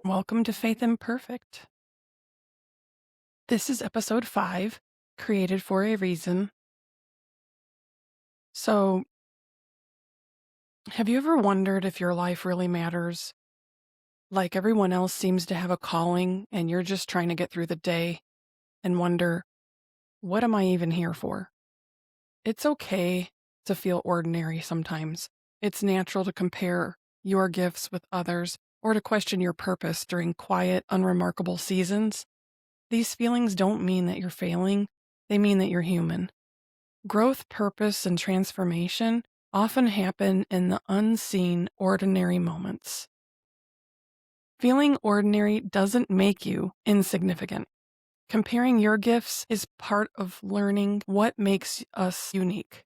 Welcome to Faith Imperfect. This is episode 5, created for a reason. So, have you ever wondered if your life really matters? Like everyone else seems to have a calling, and you're just trying to get through the day and wonder, what am I even here for? It's okay to feel ordinary sometimes. It's natural to compare your gifts with others or to question your purpose during quiet, unremarkable seasons. These feelings don't mean that you're failing, they mean that you're human. Growth, purpose, and transformation often happen in the unseen, ordinary moments. Feeling ordinary doesn't make you insignificant. Comparing your gifts is part of learning what makes us unique.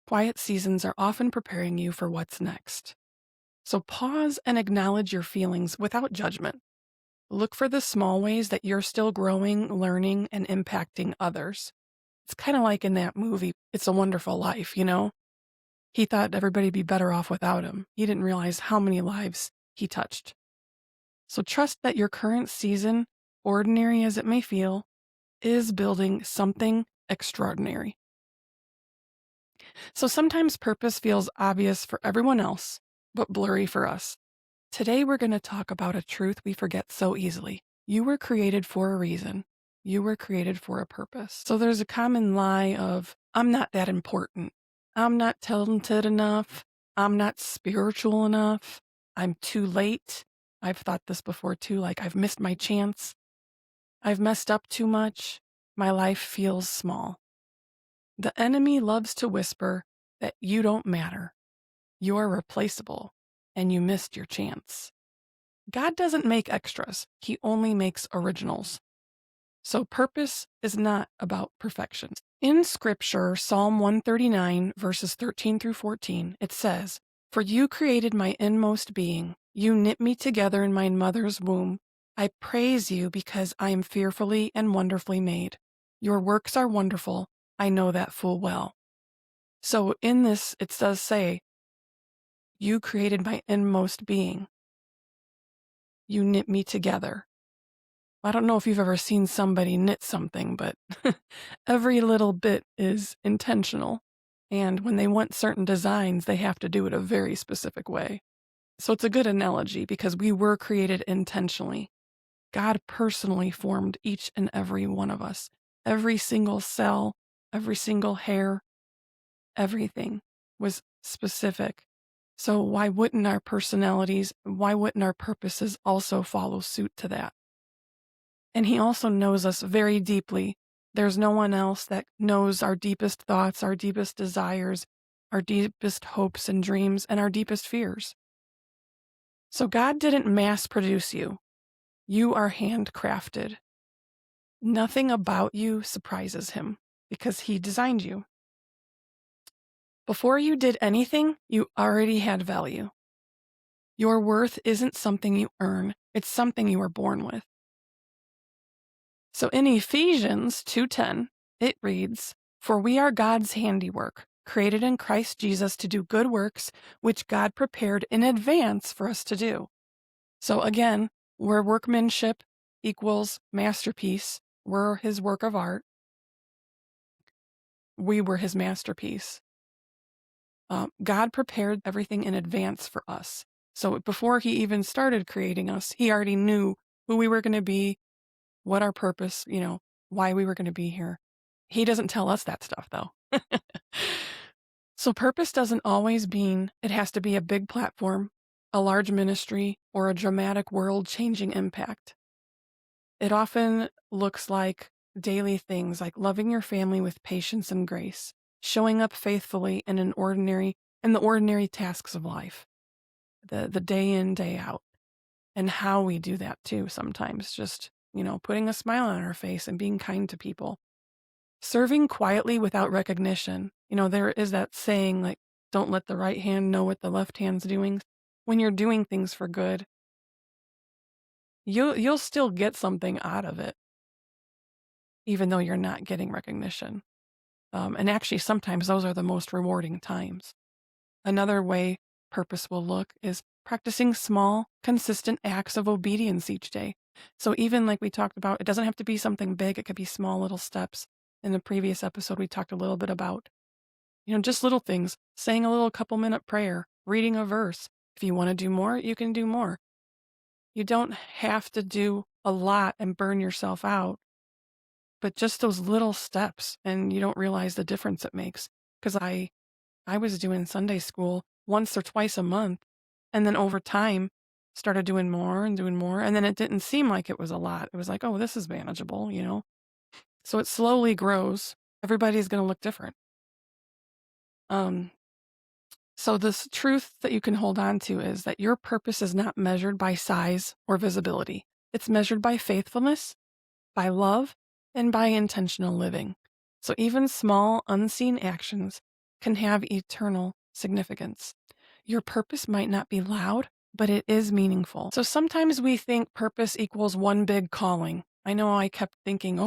Quiet seasons are often preparing you for what's next. So pause and acknowledge your feelings without judgment. Look for the small ways that you're still growing, learning, and impacting others. It's kind of like in that movie, It's a Wonderful Life, you know? He thought everybody'd be better off without him. He didn't realize how many lives he touched. So trust that your current season, ordinary as it may feel, is building something extraordinary. So sometimes purpose feels obvious for everyone else, but blurry for us. Today we're going to talk about a truth we forget so easily. You were created for a reason. You were created for a purpose. So there's a common lie of, I'm not that important. I'm not talented enough. I'm not spiritual enough. I'm too late. I've thought this before too, like I've missed my chance. I've messed up too much. My life feels small. The enemy loves to whisper that you don't matter. You're replaceable and you missed your chance. God doesn't make extras. He only makes originals. So purpose is not about perfection. In Scripture, Psalm 139, verses 13 through 14, it says, "For you created my inmost being. You knit me together in my mother's womb. I praise you because I am fearfully and wonderfully made. Your works are wonderful. I know that full well." So in this, it does say, you created my inmost being. You knit me together. I don't know if you've ever seen somebody knit something, but every little bit is intentional. And when they want certain designs, they have to do it a very specific way. So it's a good analogy because we were created intentionally. God personally formed each and every one of us. Every single cell, every single hair, everything was specific. So why wouldn't our personalities, why wouldn't our purposes also follow suit to that? And he also knows us very deeply. There's no one else that knows our deepest thoughts, our deepest desires, our deepest hopes and dreams, and our deepest fears. So God didn't mass produce you. You are handcrafted. Nothing about you surprises him because he designed you. Before you did anything, you already had value. Your worth isn't something you earn, it's something you are born with. So in Ephesians 2:10, it reads, "For we are God's handiwork, created in Christ Jesus to do good works, which God prepared in advance for us to do." So again, we're workmanship equals masterpiece. We're his work of art. We were his masterpiece. God prepared everything in advance for us. So before he even started creating us, he already knew who we were going to be, what our purpose, why we were going to be here. He doesn't tell us that stuff, though. So purpose doesn't always mean it has to be a big platform, a large ministry, or a dramatic world-changing impact. It often looks like daily things like loving your family with patience and grace, showing up faithfully in the ordinary tasks of life, the day in, day out, and how we do that too sometimes, just, putting a smile on our face and being kind to people. Serving quietly without recognition. There is that saying, like, don't let the right hand know what the left hand's doing. When you're doing things for good, you'll still get something out of it, even though you're not getting recognition. And actually, sometimes those are the most rewarding times. Another way purpose will look is practicing small, consistent acts of obedience each day. So even like we talked about, it doesn't have to be something big. It could be small little steps. In the previous episode, we talked a little bit about, just little things, saying a little couple-minute prayer, reading a verse. If you want to do more, you can do more. You don't have to do a lot and burn yourself out, but just those little steps, and you don't realize the difference it makes. Because I was doing Sunday school once or twice a month, and then over time started doing more, and then it didn't seem like it was a lot. It was like, oh, this is manageable. So it slowly grows. Everybody's going to look different. So this truth that you can hold on to is that your purpose is not measured by size or visibility. It's measured by faithfulness, by love, and by intentional living. So even small, unseen actions can have eternal significance. Your purpose might not be loud, but it is meaningful. So sometimes we think purpose equals one big calling. I know I kept thinking,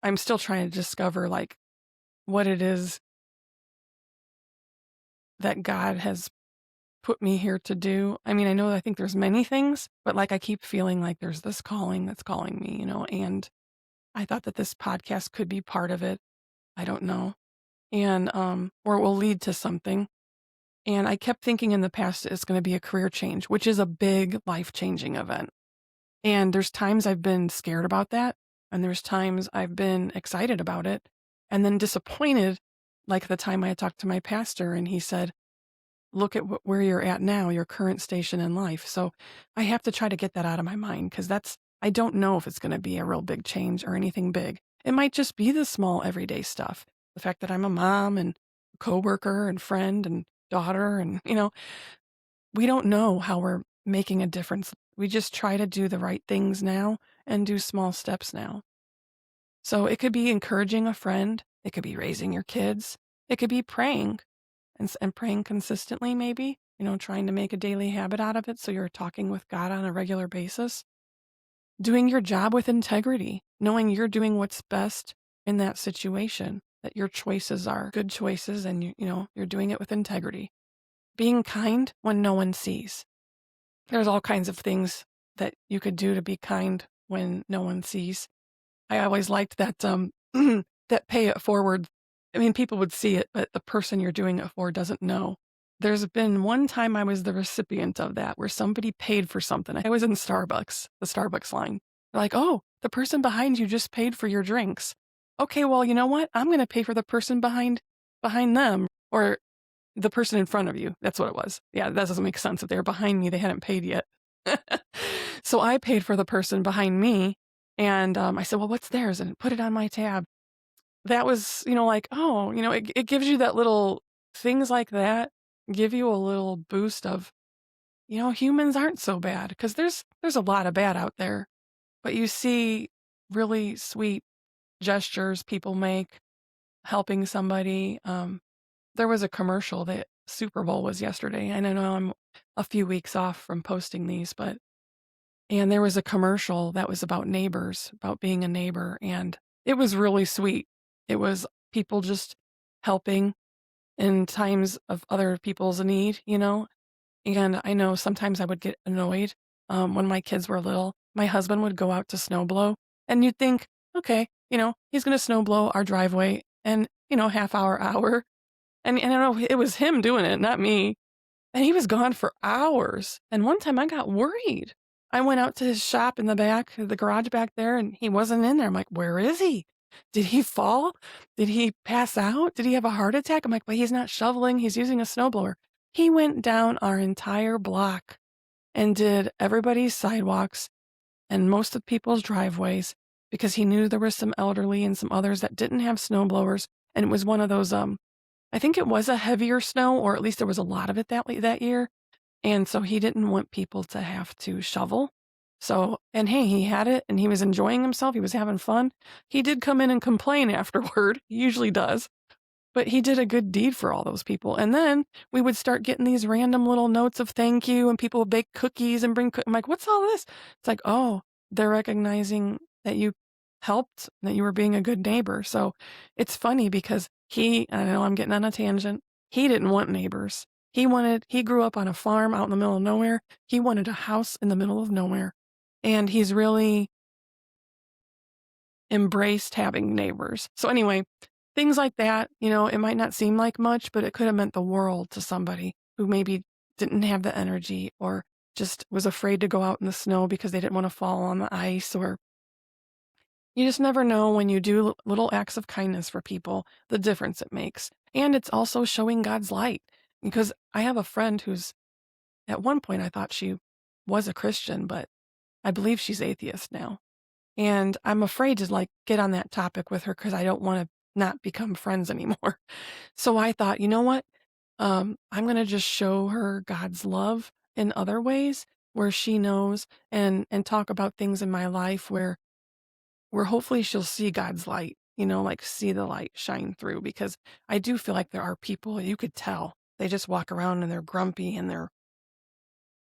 I'm still trying to discover like what it is that God has put me here to do. I mean, I think there's many things, but like I keep feeling like there's this calling that's calling me, and I thought that this podcast could be part of it. I don't know. And or it will lead to something. And I kept thinking in the past it's going to be a career change, which is a big life-changing event. And there's times I've been scared about that, and there's times I've been excited about it, and then disappointed, like the time I had talked to my pastor and he said, look at where you're at now, your current station in life. So I have to try to get that out of my mind because I don't know if it's going to be a real big change or anything big. It might just be the small everyday stuff. The fact that I'm a mom and a coworker and friend and daughter and, we don't know how we're making a difference. We just try to do the right things now and do small steps now. So it could be encouraging a friend. It could be raising your kids. It could be praying and praying consistently, maybe, trying to make a daily habit out of it. So you're talking with God on a regular basis, doing your job with integrity, knowing you're doing what's best in that situation, that your choices are good choices and you're doing it with integrity, being kind when no one sees. There's all kinds of things that you could do to be kind when no one sees. I always liked that, that pay it forward. I mean, people would see it, but the person you're doing it for doesn't know. There's been one time I was the recipient of that where somebody paid for something. I was in Starbucks, the Starbucks line. They're like, oh, the person behind you just paid for your drinks. Okay, well, you know what? I'm going to pay for the person behind them, or the person in front of you. That's what it was. Yeah, that doesn't make sense. If they were behind me, they hadn't paid yet. So I paid for the person behind me. And I said, well, what's theirs? And put it on my tab. That was, like, oh, it gives you that little things like that give you a little boost of, humans aren't so bad because there's a lot of bad out there. But you see really sweet gestures people make helping somebody. There was a commercial that Super Bowl was yesterday. And I know I'm a few weeks off from posting these, and there was a commercial that was about neighbors, about being a neighbor, and it was really sweet. It was people just helping in times of other people's need, And I know sometimes I would get annoyed when my kids were little. My husband would go out to snowblow, and you'd think, okay, he's going to snowblow our driveway and, half hour. And I know it was him doing it, not me. And he was gone for hours. And one time I got worried. I went out to his shop in the back, the garage back there, and he wasn't in there. I'm like, where is he? Did he fall? Did he pass out? Did he have a heart attack? I'm like, but he's not shoveling. He's using a snowblower. He went down our entire block and did everybody's sidewalks and most of people's driveways because he knew there was some elderly and some others that didn't have snowblowers. And it was one of those, I think it was a heavier snow, or at least there was a lot of it that year. And so he didn't want people to have to shovel. So, and hey, he had it and he was enjoying himself. He was having fun. He did come in and complain afterward. He usually does. But he did a good deed for all those people. And then we would start getting these random little notes of thank you, and people would bake cookies and bring, I'm like, what's all this? It's like, oh, they're recognizing that you helped, that you were being a good neighbor. So it's funny because I know I'm getting on a tangent. He didn't want neighbors. He grew up on a farm out in the middle of nowhere. He wanted a house in the middle of nowhere. And he's really embraced having neighbors. So anyway, things like that, it might not seem like much, but it could have meant the world to somebody who maybe didn't have the energy or just was afraid to go out in the snow because they didn't want to fall on the ice. Or you just never know when you do little acts of kindness for people, the difference it makes. And it's also showing God's light, because I have a friend who's, at one point I thought she was a Christian, but I believe she's atheist now. And I'm afraid to get on that topic with her because I don't want to not become friends anymore. So I thought, you know what? I'm going to just show her God's love in other ways where she knows, and talk about things in my life where hopefully she'll see God's light, see the light shine through, because I do feel like there are people you could tell they just walk around and they're grumpy and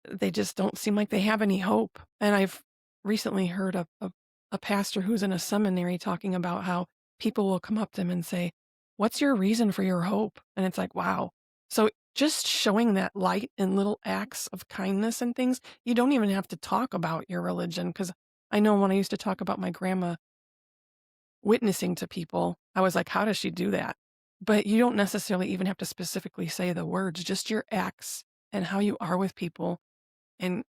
they just don't seem like they have any hope. And I've recently heard a pastor who's in a seminary talking about how people will come up to him and say, "What's your reason for your hope?" And it's like, wow. So just showing that light in little acts of kindness and things, you don't even have to talk about your religion. Because I know when I used to talk about my grandma witnessing to people, I was like, how does she do that? But you don't necessarily even have to specifically say the words, just your acts and how you are with people, and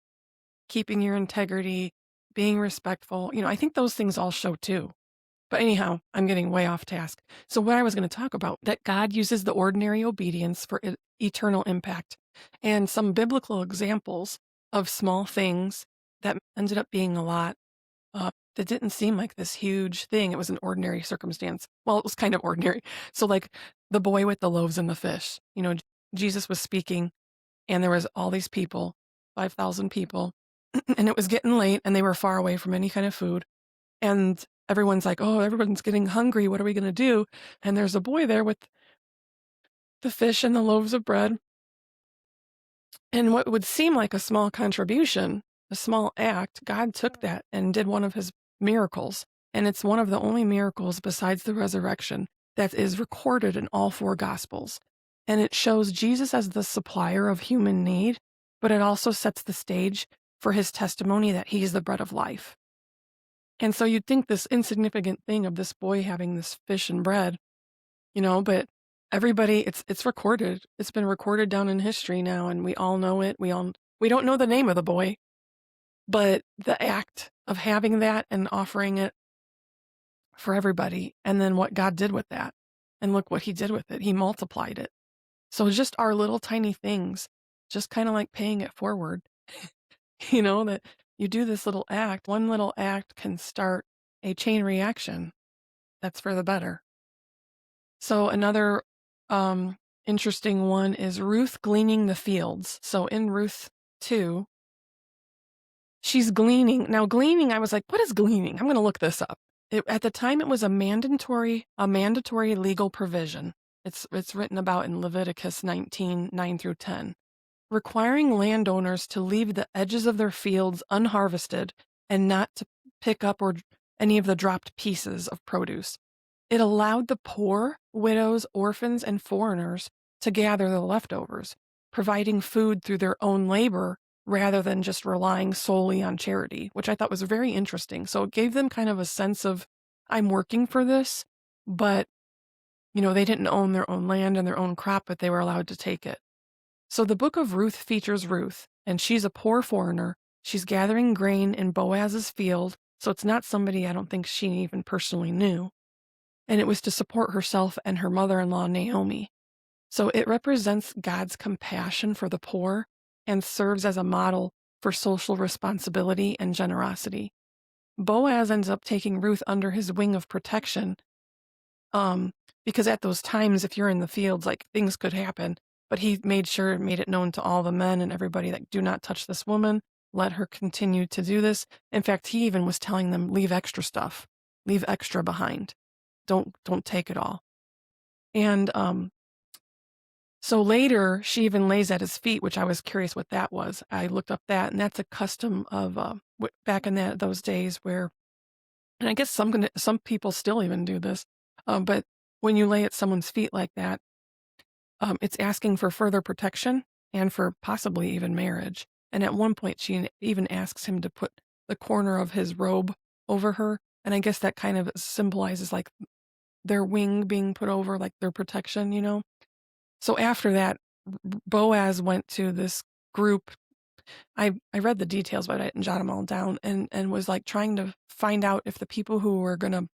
keeping your integrity, being respectful. I think those things all show too. But anyhow, I'm getting way off task. So what I was going to talk about, that God uses the ordinary obedience for eternal impact, and some biblical examples of small things that ended up being a lot, that didn't seem like this huge thing. It was an ordinary circumstance. Well, it was kind of ordinary. So like the boy with the loaves and the fish, Jesus was speaking, and there was all these people, 5,000 people, and it was getting late and they were far away from any kind of food. And everyone's like, oh, everyone's getting hungry. What are we going to do? And there's a boy there with the fish and the loaves of bread. And what would seem like a small contribution, a small act, God took that and did one of his miracles. And it's one of the only miracles besides the resurrection that is recorded in all four Gospels. And it shows Jesus as the supplier of human need, but it also sets the stage for his testimony that he is the bread of life. And so you'd think this insignificant thing of this boy having this fish and bread, but everybody, it's recorded. It's been recorded down in history now, and we all know it. We don't know the name of the boy, but the act of having that and offering it for everybody, and then what God did with that. And look what he did with it. He multiplied it. So just our little tiny things, just kind of like paying it forward, that you do this little act, one little act can start a chain reaction that's for the better. So another interesting one is Ruth gleaning the fields. So in Ruth 2, she's gleaning. Now gleaning, I was like, what is gleaning? I'm going to look this up. At the time, it was a mandatory legal provision. It's written about in Leviticus 19, 9 through 10, requiring landowners to leave the edges of their fields unharvested and not to pick up any of the dropped pieces of produce. It allowed the poor, widows, orphans, and foreigners to gather the leftovers, providing food through their own labor rather than just relying solely on charity, which I thought was very interesting. So it gave them kind of a sense of, I'm working for this, but, they didn't own their own land and their own crop, but they were allowed to take it. So the book of Ruth features Ruth, and she's a poor foreigner. She's gathering grain in Boaz's field, so it's not somebody I don't think she even personally knew. And it was to support herself and her mother-in-law, Naomi. So it represents God's compassion for the poor and serves as a model for social responsibility and generosity. Boaz ends up taking Ruth under his wing of protection, because at those times, if you're in the fields, things could happen. But he made it known to all the men and everybody that do not touch this woman. Let her continue to do this. In fact, he even was telling them, leave extra stuff, leave extra behind. Don't take it all. And so later, she even lays at his feet, which I was curious what that was. I looked up that, and that's a custom of back in those days where, and I guess some people still even do this, but when you lay at someone's feet like that, It's asking for further protection and for possibly even marriage. And at one point, she even asks him to put the corner of his robe over her. And I guess that kind of symbolizes like their wing being put over, like their protection, you know? So after that, Boaz went to this group. I read the details, but I didn't jot them all down, and was like trying to find out if the people who were going to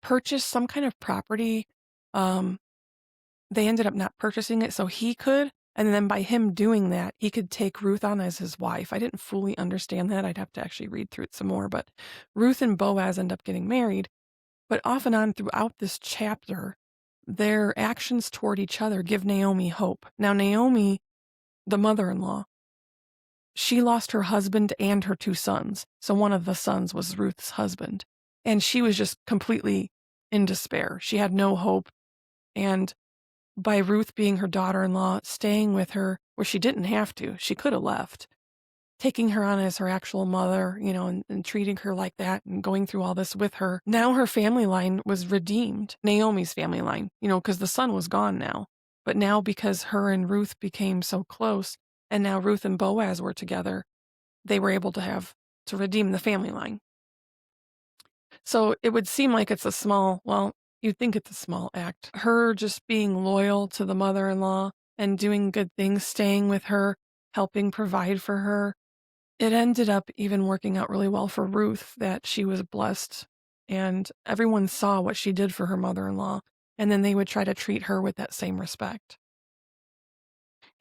purchase some kind of property, they ended up not purchasing it, so he could. And then by him doing that, he could take Ruth on as his wife. I didn't fully understand that. I'd have to actually read through it some more. But Ruth and Boaz end up getting married. But off and on throughout this chapter, their actions toward each other give Naomi hope. Now, Naomi, the mother-in-law, she lost her husband and her 2 sons. So one of the sons was Ruth's husband. And she was just completely in despair. She had no hope. And by Ruth being her daughter-in-law, staying with her where she didn't have to, she could have left, taking her on as her actual mother, you know, and treating her like that and going through all this with her. Now her family line was redeemed, Naomi's family line, you know, because the son was gone now. But now because her and Ruth became so close, and now Ruth and Boaz were together, they were able to redeem the family line. So it would seem like it's a small, well, you'd think it's a small act. Her just being loyal to the mother-in-law and doing good things, staying with her, helping provide for her. It ended up even working out really well for Ruth, that she was blessed and everyone saw what she did for her mother-in-law, and then they would try to treat her with that same respect.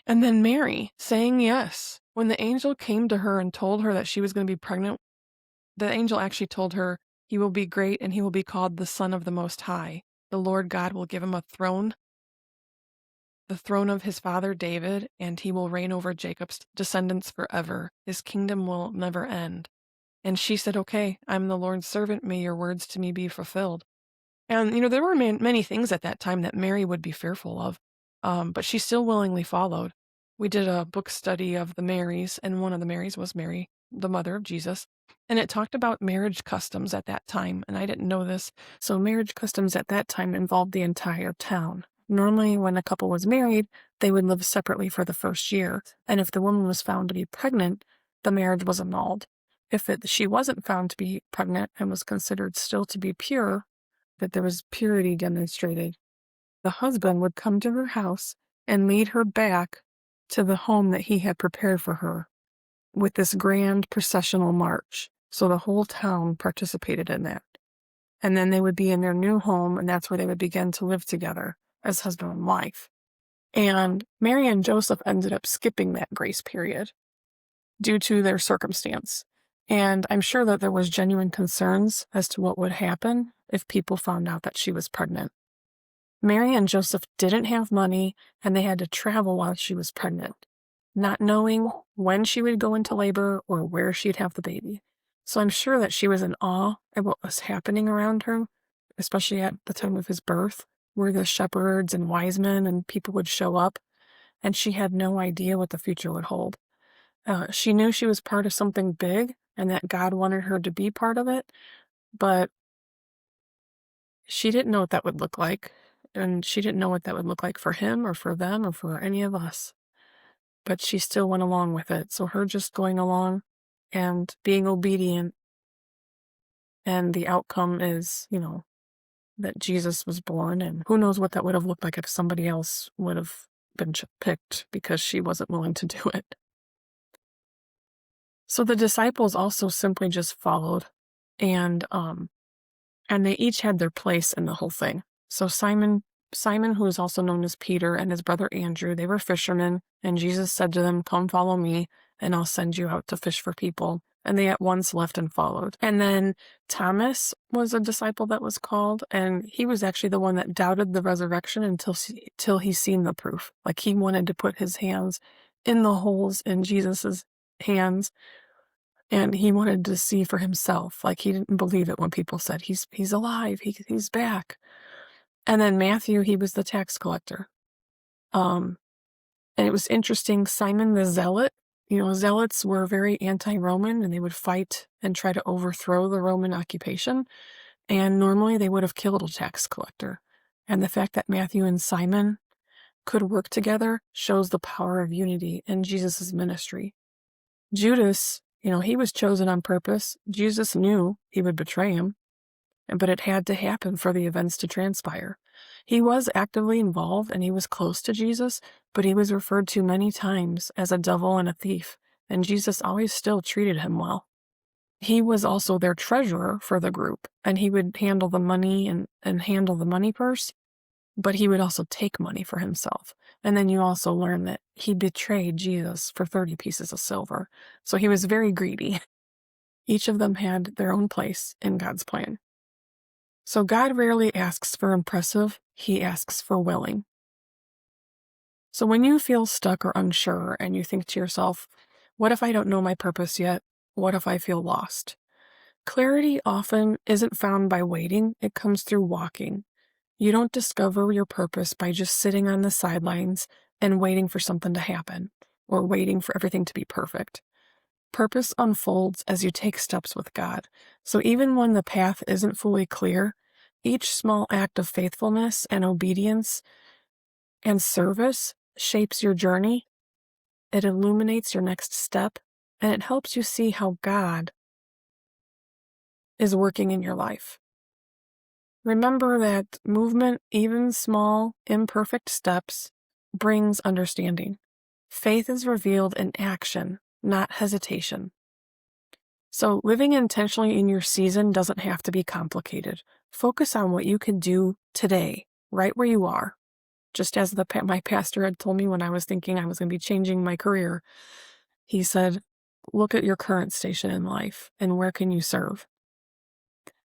And then Mary saying yes. When the angel came to her and told her that she was going to be pregnant, the angel actually told her, "He will be great and he will be called the Son of the Most High. The Lord God will give him a throne, the throne of his father David, and he will reign over Jacob's descendants forever. His kingdom will never end." And she said, "Okay, I'm the Lord's servant. May your words to me be fulfilled." And, you know, there were many things at that time that Mary would be fearful of, but she still willingly followed. We did a book study of the Marys, and one of the Marys was Mary, the mother of Jesus. And it talked about marriage customs at that time, and I didn't know this. So marriage customs at that time involved the entire town. Normally, when a couple was married, they would live separately for the first year, and if the woman was found to be pregnant, the marriage was annulled. If she wasn't found to be pregnant and was considered still to be pure, that there was purity demonstrated, the husband would come to her house and lead her back to the home that he had prepared for her with this grand processional march. So the whole town participated in that. And then they would be in their new home, and that's where they would begin to live together as husband and wife. And Mary and Joseph ended up skipping that grace period due to their circumstance. And I'm sure that there was genuine concerns as to what would happen if people found out that she was pregnant. Mary and Joseph didn't have money, and they had to travel while she was pregnant, not knowing when she would go into labor or where she'd have the baby. So I'm sure that she was in awe at what was happening around her, especially at the time of his birth, where the shepherds and wise men and people would show up, and she had no idea what the future would hold. She knew she was part of something big and that God wanted her to be part of it, but she didn't know what that would look like, and she didn't know what that would look like for him or for them or for any of us. But she still went along with it. So her just going along and being obedient, and the outcome is, you know, that Jesus was born, and who knows what that would have looked like if somebody else would have been picked because she wasn't willing to do it. So the disciples also simply just followed, and they each had their place in the whole thing. So Simon, who is also known as Peter, and his brother Andrew, they were fishermen, and Jesus said to them, "Come follow me, and I'll send you out to fish for people." And they at once left and followed. And then Thomas was a disciple that was called, and he was actually the one that doubted the resurrection until he seen the proof. Like, he wanted to put his hands in the holes in Jesus's hands, and he wanted to see for himself. Like, he didn't believe it when people said, he's alive, he's back. And then Matthew, he was the tax collector. And it was interesting, Simon the Zealot, you know, zealots were very anti-Roman, and they would fight and try to overthrow the Roman occupation. And normally they would have killed a tax collector. And the fact that Matthew and Simon could work together shows the power of unity in Jesus' ministry. Judas, he was chosen on purpose. Jesus knew he would betray him, but it had to happen for the events to transpire. He was actively involved and he was close to Jesus, but he was referred to many times as a devil and a thief, and Jesus always still treated him well. He was also their treasurer for the group, and he would handle the money and handle the money purse, but he would also take money for himself. And then you also learn that he betrayed Jesus for 30 pieces of silver. So he was very greedy. Each of them had their own place in God's plan. So God rarely asks for impressive, he asks for willing. So when you feel stuck or unsure and you think to yourself, what if I don't know my purpose yet? What if I feel lost? Clarity often isn't found by waiting, it comes through walking. You don't discover your purpose by just sitting on the sidelines and waiting for something to happen or waiting for everything to be perfect. Purpose unfolds as you take steps with God. So even when the path isn't fully clear, each small act of faithfulness and obedience and service shapes your journey. It illuminates your next step, and it helps you see how God is working in your life. Remember that movement, even small, imperfect steps, brings understanding. Faith is revealed in action, not hesitation. So living intentionally in your season doesn't have to be complicated. Focus on what you can do today, right where you are. Just as my pastor had told me when I was thinking I was going to be changing my career, he said, look at your current station in life and where can you serve?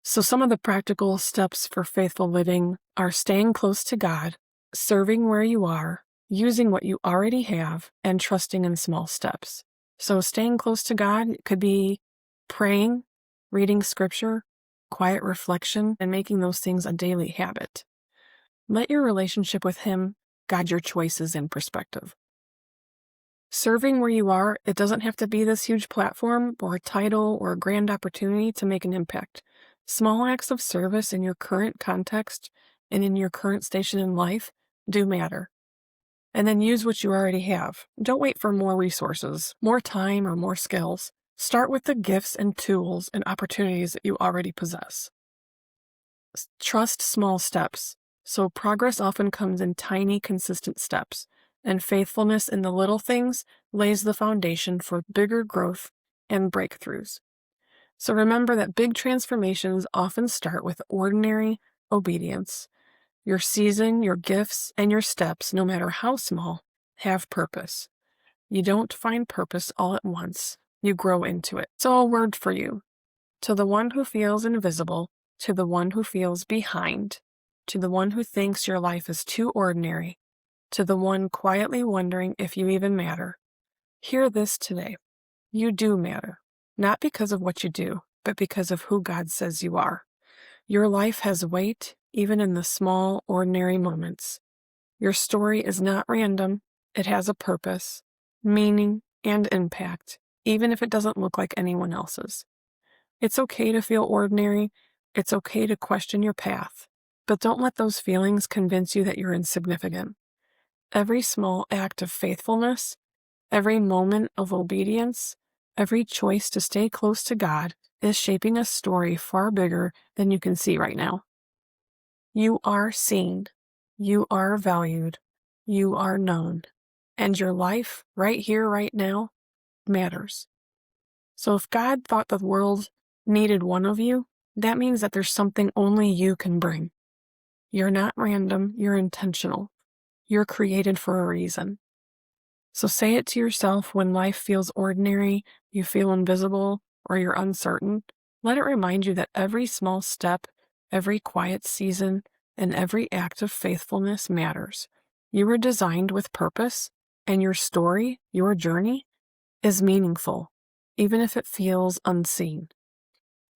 So some of the practical steps for faithful living are staying close to God, serving where you are, using what you already have, and trusting in small steps. So staying close to God could be praying, reading scripture, quiet reflection, and making those things a daily habit. Let your relationship with Him guide your choices and perspective. Serving where you are, it doesn't have to be this huge platform or a title or a grand opportunity to make an impact. Small acts of service in your current context and in your current station in life do matter. And then use what you already have. Don't wait for more resources, more time, or more skills. Start with the gifts and tools and opportunities that you already possess. Trust small steps. So progress often comes in tiny, consistent steps, and faithfulness in the little things lays the foundation for bigger growth and breakthroughs. So remember that big transformations often start with ordinary obedience. Your season, your gifts, and your steps, no matter how small, have purpose. You don't find purpose all at once. You grow into it. So a word for you. To the one who feels invisible, to the one who feels behind, to the one who thinks your life is too ordinary, to the one quietly wondering if you even matter, hear this today. You do matter, not because of what you do, but because of who God says you are. Your life has weight, even in the small, ordinary moments. Your story is not random. It has a purpose, meaning, and impact, even if it doesn't look like anyone else's. It's okay to feel ordinary. It's okay to question your path, but don't let those feelings convince you that you're insignificant. Every small act of faithfulness, every moment of obedience, every choice to stay close to God is shaping a story far bigger than you can see right now. You are seen, you are valued, you are known, and your life right here, right now, matters. So if God thought the world needed one of you, that means that there's something only you can bring. You're not random, you're intentional. You're created for a reason. So say it to yourself when life feels ordinary, you feel invisible, or you're uncertain. Let it remind you that every small step, every quiet season, and every act of faithfulness matters. You were designed with purpose, and your story, your journey, is meaningful, even if it feels unseen.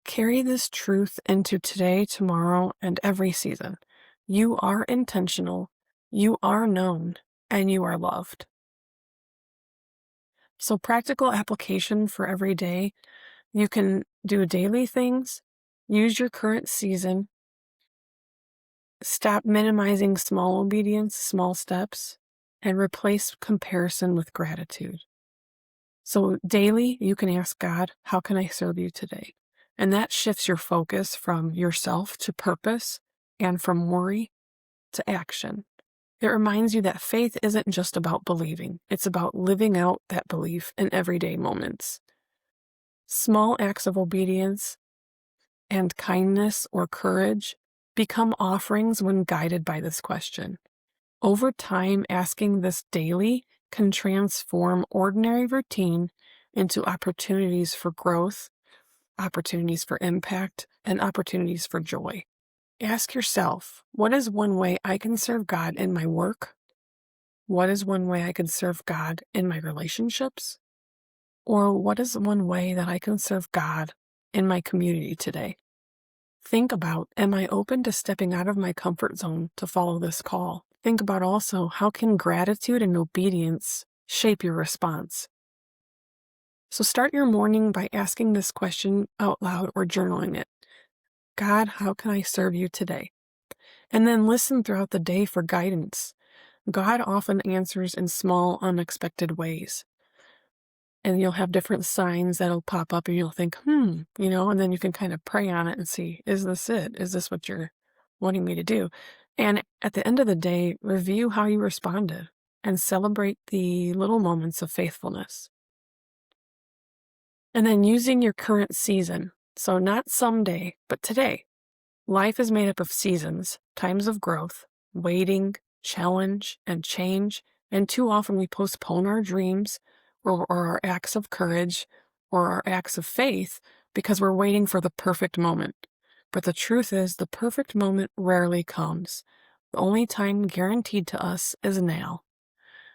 Carry this truth into today, tomorrow, and every season. You are intentional, you are known, and you are loved. So practical application for every day. You can do daily things, use your current season, stop minimizing small obedience, small steps, and replace comparison with gratitude. So daily, you can ask God, how can I serve you today? And that shifts your focus from yourself to purpose and from worry to action. It reminds you that faith isn't just about believing. It's about living out that belief in everyday moments. Small acts of obedience and kindness or courage become offerings when guided by this question. Over time, asking this daily can transform ordinary routine into opportunities for growth, opportunities for impact, and opportunities for joy. Ask yourself, what is one way I can serve God in my work? What is one way I can serve God in my relationships? Or what is one way that I can serve God in my community today? Think about, am I open to stepping out of my comfort zone to follow this call? Think about also, how can gratitude and obedience shape your response? So start your morning by asking this question out loud or journaling it. God, how can I serve you today? And then listen throughout the day for guidance. God often answers in small, unexpected ways. And you'll have different signs that'll pop up and you'll think, and then you can kind of pray on it and see, is this it? Is this what you're wanting me to do? And at the end of the day, review how you responded and celebrate the little moments of faithfulness. And then using your current season. So not someday, but today. Life is made up of seasons, times of growth, waiting, challenge, and change. And too often we postpone our dreams or our acts of courage or our acts of faith because we're waiting for the perfect moment. But the truth is, the perfect moment rarely comes. The only time guaranteed to us is now.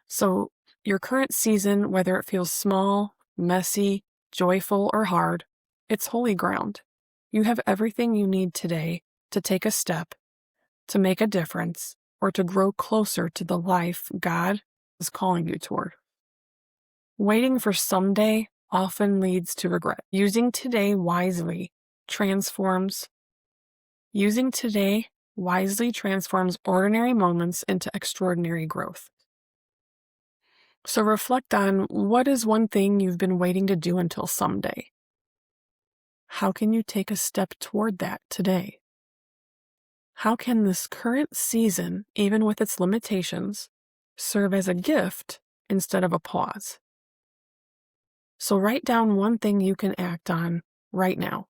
So your current season, whether it feels small, messy, joyful, or hard, it's holy ground. You have everything you need today to take a step, to make a difference, or to grow closer to the life God is calling you toward. Waiting for someday often leads to regret. Using today wisely transforms ordinary moments into extraordinary growth. So reflect on, what is one thing you've been waiting to do until someday? How can you take a step toward that today? How can this current season, even with its limitations, serve as a gift instead of a pause? So write down one thing you can act on right now.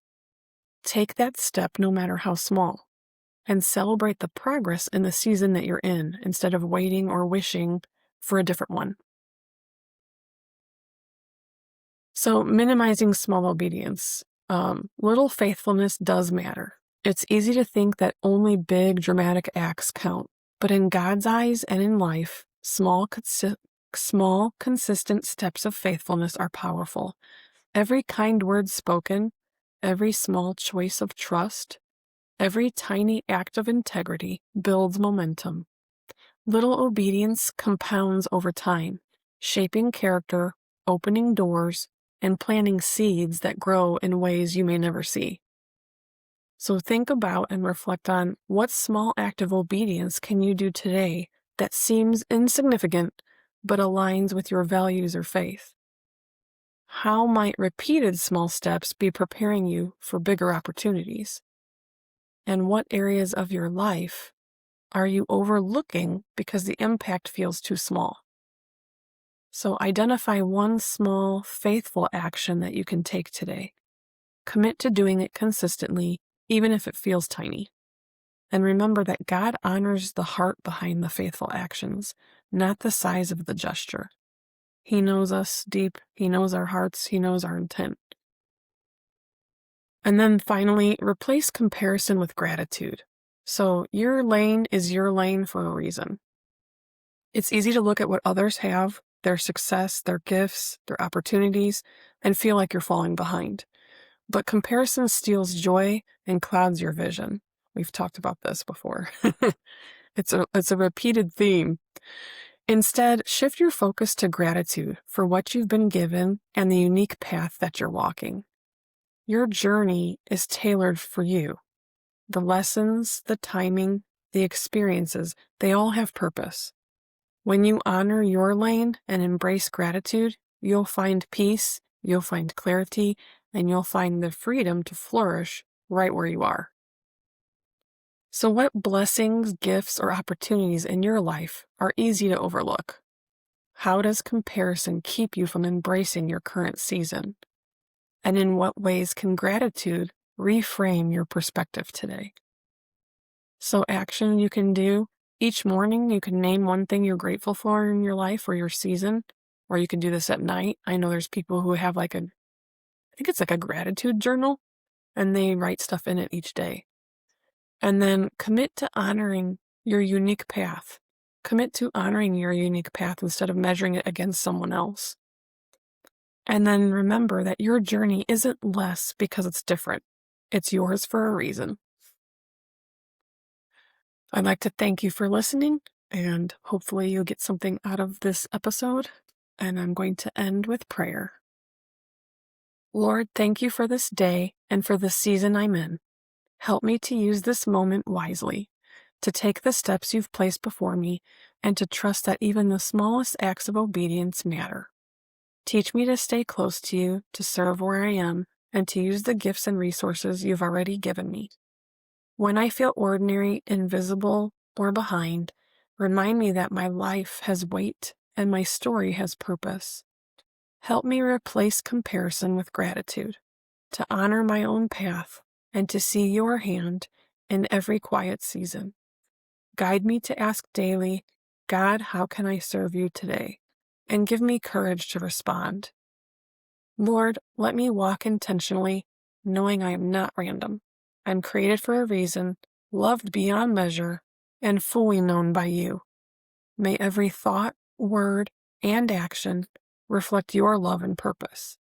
Take that step, no matter how small, and celebrate the progress in the season that you're in instead of waiting or wishing for a different one. So minimizing small obedience. Little faithfulness does matter. It's easy to think that only big, dramatic acts count. But in God's eyes and in life, small, consistent steps of faithfulness are powerful. Every kind word spoken, every small choice of trust, every tiny act of integrity builds momentum. Little obedience compounds over time, shaping character, opening doors, and planting seeds that grow in ways you may never see. So think about and reflect on, what small act of obedience can you do today that seems insignificant but aligns with your values or faith? How might repeated small steps be preparing you for bigger opportunities? And what areas of your life are you overlooking because the impact feels too small? So identify one small, faithful action that you can take today. Commit to doing it consistently, even if it feels tiny. And remember that God honors the heart behind the faithful actions, not the size of the gesture. He knows us deep. He knows our hearts. He knows our intent. And then finally, replace comparison with gratitude. So your lane is your lane for a reason. It's easy to look at what others have, their success, their gifts, their opportunities, and feel like you're falling behind. But comparison steals joy and clouds your vision. We've talked about this before. It's a repeated theme. Instead, shift your focus to gratitude for what you've been given and the unique path that you're walking. Your journey is tailored for you. The lessons, the timing, the experiences, they all have purpose. When you honor your lane and embrace gratitude, you'll find peace, you'll find clarity, and you'll find the freedom to flourish right where you are. So what blessings, gifts, or opportunities in your life are easy to overlook? How does comparison keep you from embracing your current season? And in what ways can gratitude reframe your perspective today? So action you can do each morning, you can name one thing you're grateful for in your life or your season, or you can do this at night. I know there's people who have I think it's like a gratitude journal, and they write stuff in it each day. And then commit to honoring your unique path. Commit to honoring your unique path instead of measuring it against someone else. And then remember that your journey isn't less because it's different. It's yours for a reason. I'd like to thank you for listening, and hopefully you'll get something out of this episode. And I'm going to end with prayer. Lord, thank you for this day and for the season I'm in. Help me to use this moment wisely, to take the steps you've placed before me, and to trust that even the smallest acts of obedience matter. Teach me to stay close to you, to serve where I am, and to use the gifts and resources you've already given me. When I feel ordinary, invisible, or behind, remind me that my life has weight and my story has purpose. Help me replace comparison with gratitude, to honor my own path, and to see your hand in every quiet season. Guide me to ask daily, God, how can I serve you today? And give me courage to respond. Lord, let me walk intentionally, knowing I am not random. I'm created for a reason, loved beyond measure, and fully known by you. May every thought, word, and action reflect your love and purpose.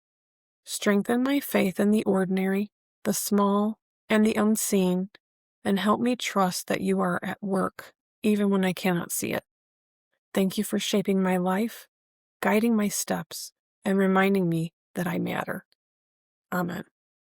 Strengthen my faith in the ordinary, the small, and the unseen, and help me trust that you are at work, even when I cannot see it. Thank you for shaping my life, guiding my steps, and reminding me that I matter. Amen.